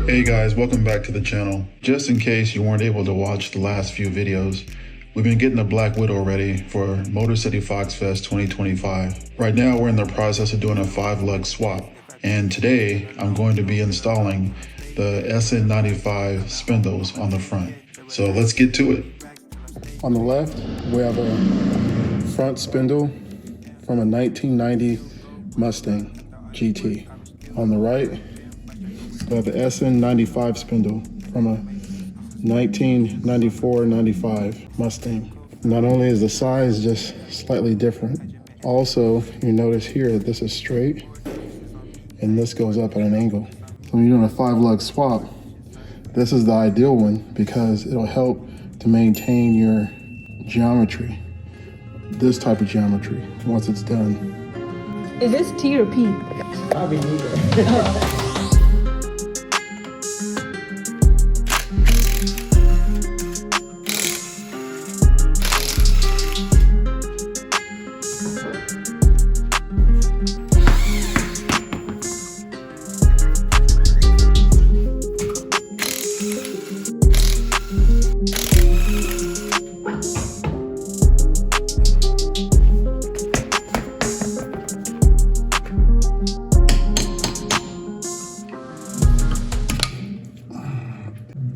Hey guys, welcome back to the channel. Just in case you weren't able to watch the last few videos, we've been getting the Black Widow ready for Motor City Fox Fest 2025. Right now we're in the process of doing a 5 lug swap, and today I'm going to be installing the SN95 Spindles on the front. So let's get to it. On the left, we have a front spindle from a 1990 Mustang GT. On the right, we have the SN95 spindle from a 1994-95 Mustang. Not only is the size just slightly different, also you notice here that this is straight and this goes up at an angle. So when you're doing a 5 lug swap, this is the ideal one because it'll help to maintain your geometry, this type of geometry, once it's done. Is this T or P? Probably neither.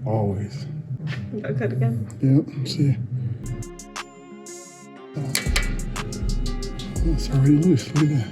Always. Okay, again. Yep, see. Oh, it's already loose, look at that.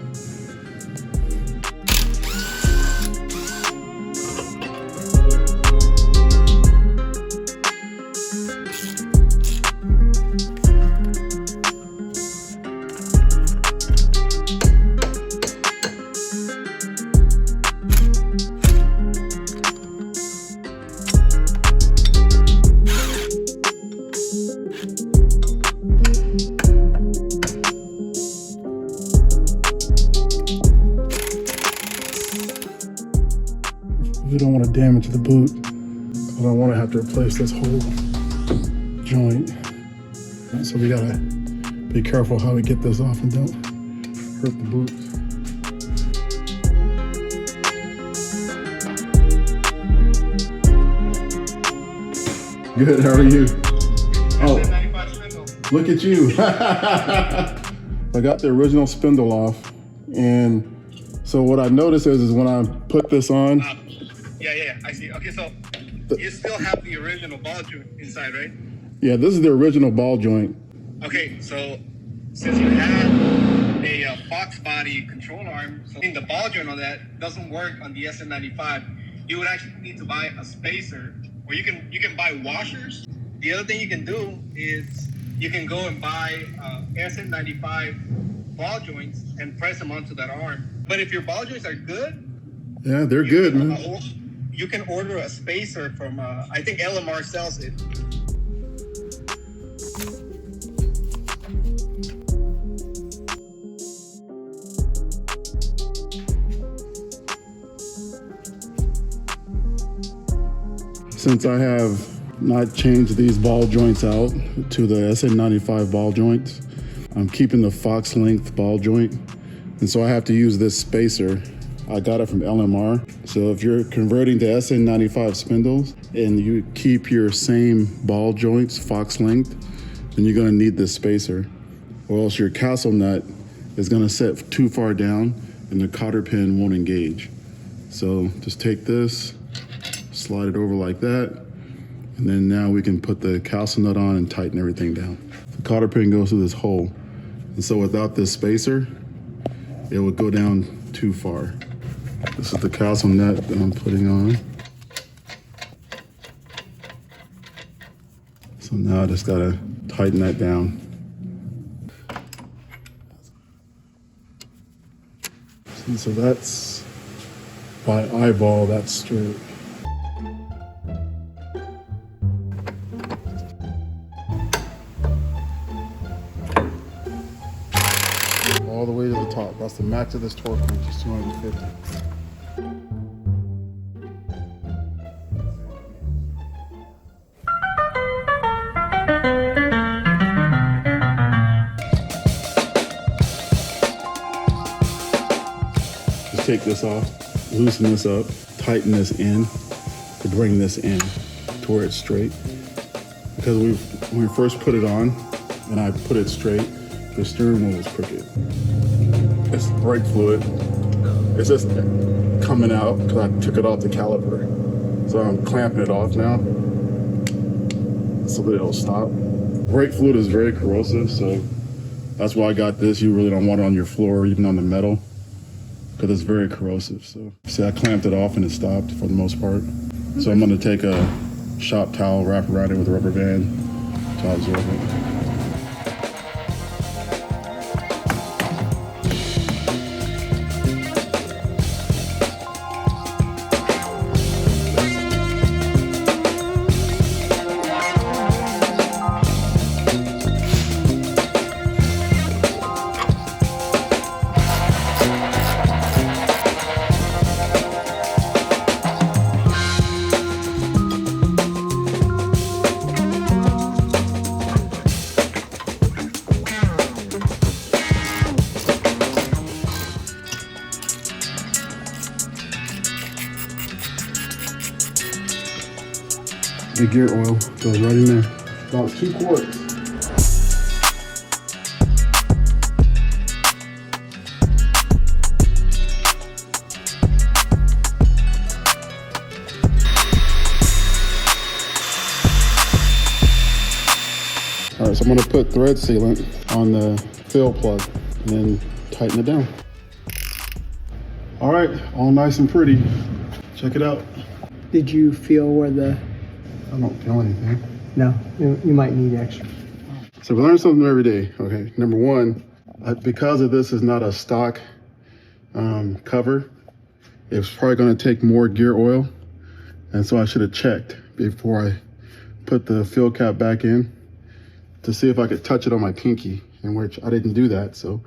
We don't want to damage the boot. I don't want to have to replace this whole joint. So we gotta be careful how we get this off and don't hurt the boot. Good, how are you? Oh, look at you. I got the original spindle off, and so what I noticed is when I put this on, Yeah, I see. Okay, so you still have the original ball joint inside, right? yeah, this is the original ball joint. Okay, so since you have a Foxbody control arm, so the ball joint on that doesn't work on the SN95. You would actually need to buy a spacer, or you can buy washers. The other thing you can do is you can go and buy SN95 ball joints and press them onto that arm. But if your ball joints are good, Yeah, they're good, man. You can order a spacer from, I think LMR sells it. Since I have not changed these ball joints out to the SN95 ball joints, I'm keeping the Fox length ball joint. And so I have to use this spacer. I got it from LMR. So if you're converting to SN95 spindles and you keep your same ball joints, Fox length, then you're gonna need this spacer, or else your castle nut is gonna set too far down and the cotter pin won't engage. So just take this, slide it over like that, and then now we can put the castle nut on and tighten everything down. The cotter pin goes through this hole. And so without this spacer, it would go down too far. This is the castle nut that I'm putting on. So now I just gotta tighten that down. And so that's by eyeball, that's straight. All the way to the top. That's the max of this torque wrench, is 250. Just take this off, loosen this up, tighten this in, to bring this in to where it's straight. Because when we first put it on and I put it straight, the steering wheel was crooked. It's brake fluid. It's just coming out because I took it off the caliper. So I'm clamping it off now so that it'll stop. Brake fluid is very corrosive, so that's why I got this. You really don't want it on your floor or even on the metal because it's very corrosive. So see, I clamped it off and it stopped for the most part. So I'm gonna take a shop towel, wrap around it with a rubber band to absorb it. The gear oil goes right in there. About 2 quarts. All right, so I'm gonna put thread sealant on the fill plug and then tighten it down. All right, all nice and pretty. Check it out. Did you feel where the... I don't feel anything. No, you might need extra. So we learn something every day. Okay, number one, because of this is not a stock cover, it's probably gonna take more gear oil. And so I should have checked before I put the fill cap back in to see if I could touch it on my pinky, in which I didn't do that. So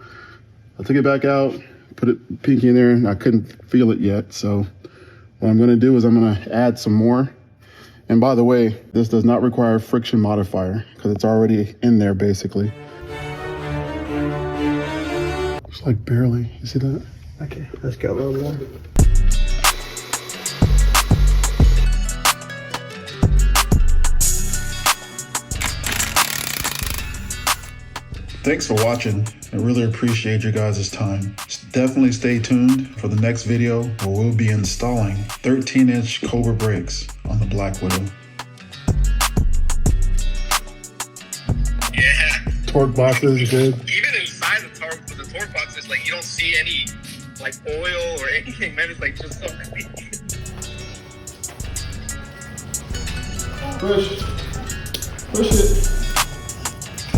I took it back out, put it pinky in there, and I couldn't feel it yet. So what I'm gonna do is I'm gonna add some more. And by the way, this does not require a friction modifier because it's already in there basically. It's like barely, you see that? Okay, let's go a little more. Thanks for watching. I really appreciate you guys' time. Definitely stay tuned for the next video where we'll be installing 13-inch Cobra brakes on the Black Widow. Yeah. Torque boxes is good. Even inside the torque box, it's like you don't see any like oil or anything, man. It's like just so clean. Push it.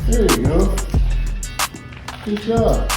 There you go. Good job.